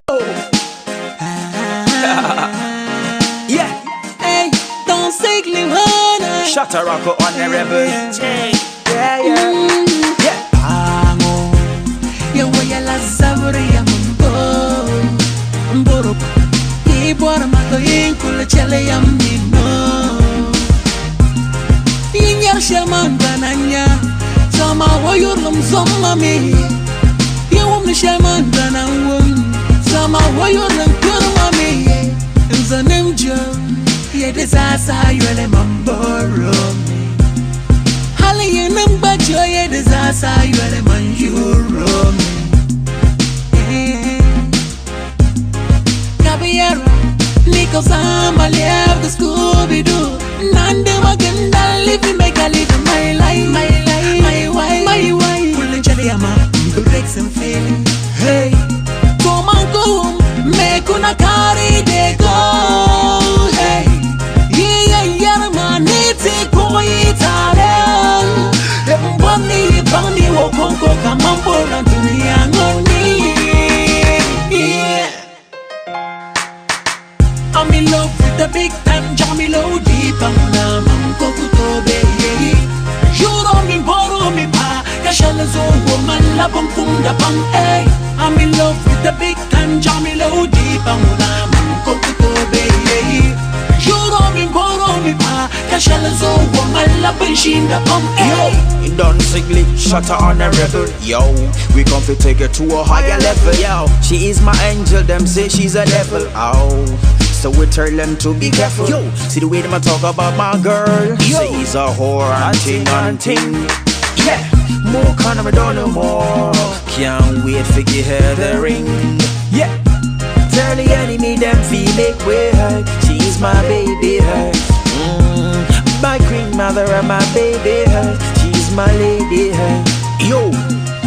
Yeah. Hey, don't say Limana. Shut a rock on the rebel. Yeah, yeah. Yeah. Amo. Ya voy a la sabria mambo. Mboro. Ibora mato inkula chele yamino. Inyar shaman bananya. Sama wayurlum zomma mi. Yawum ni shaman banawum. Sama wayurlum kurma mi. Nzanem jo. Yedesasa yole mamboro mi. Hali yenam bajo yedesasa yole manjuro mi. Caballero, Nico Sama left the Scooby-Doo. Nande maganda live make a live my life, my life, my wife. Pulling Chaliama, breaks and feeling. Hey, come on, go, make una carry de go. Hey, yeah, man, it's a boy Italian. Bandi wokonko kamambo na dunia ngoni. Yeah. I'm in love with the big time Jamilo deep na manko kutobe. Juro mi boro mi pa kashala zo woman la bangkunda bang eh. I'm in love with the big time Jamilo deep na manko kutobe. Juro mi boro mi pa kashala zo woman la bangshinda bang eh. Done singly, shut her on a rebel. Yo, we come to take her to a higher level. Yo, she is my angel, them say she's a devil. Oh, so we tell them to be careful. Yo, see the way them a talk about my girl. Yo, say he's a whore and ting. Yeah, more kind of I don't know more. Can't wait for give her the ring. Yeah, tell the enemy them feel make way her. She's my baby her. My queen mother and my baby her. She's my lady her. Yo,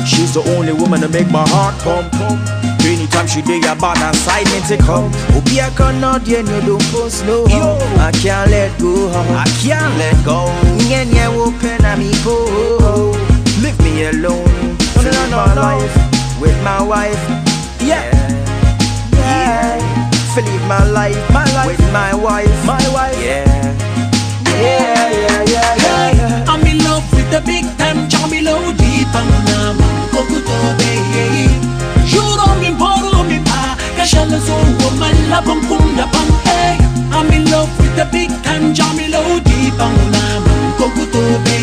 she's the only woman to make my heart pump. Anytime she do your bad and side me to come. Obi I cannot you don't post no. Yo, I can't let go. I can't let go. Nye open a me go. Leave me alone. Live my life with my wife. Yeah. Live my life with my wife. Yeah. Yeah. I'm in love with the big time Jamilo deep na manko kutobe. Juro mi boro mi pa kashala zo woman la bangkunda bang eh. I'm in love with the big time Jamilo deep na manko kutobe.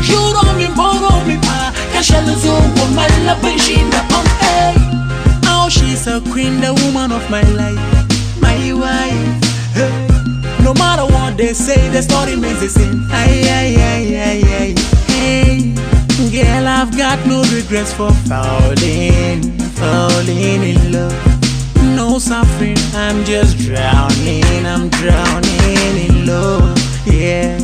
Juro mi boro mi pa kashala zo woman la bangshinda bang eh. Oh, she's a queen, the woman of my life, my wife. Hey. No matter what they say, the story remains the same. Hey, girl, I've got no regrets for falling in love. No suffering, I'm just drowning in love. Yeah.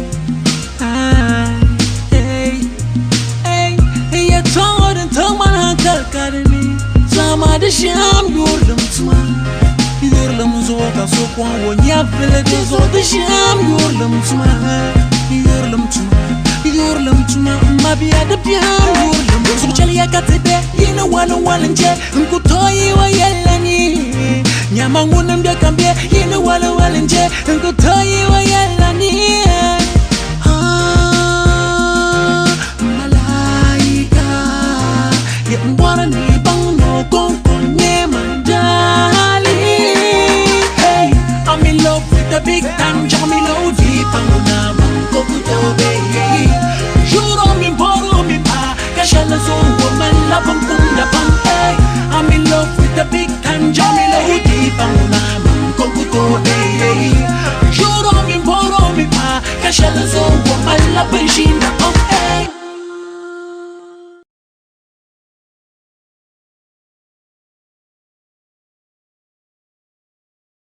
Hey, you told and told my uncle, Academy. Some of the sham, you're them too. Yurlum zoka so kwa wonya village zo the sham yurlum tuma mabia de pian yurlum so chali yakatebe yina wala nje nkutoyi wa yelani nyama ngunam de kambie yina wala nje nkutoyi wa yelani malaika ye mbwana ni bang no konko ne mandali. I'm in love with the big time Jamilo deep na manko kutobe. Juro mi boro mi pa kashala zo woman la bangkunda bang eh. I'm in love with the big time Jamilo deep na manko kutobe. Juro mi boro mi pa kashala zo woman la bangshinda.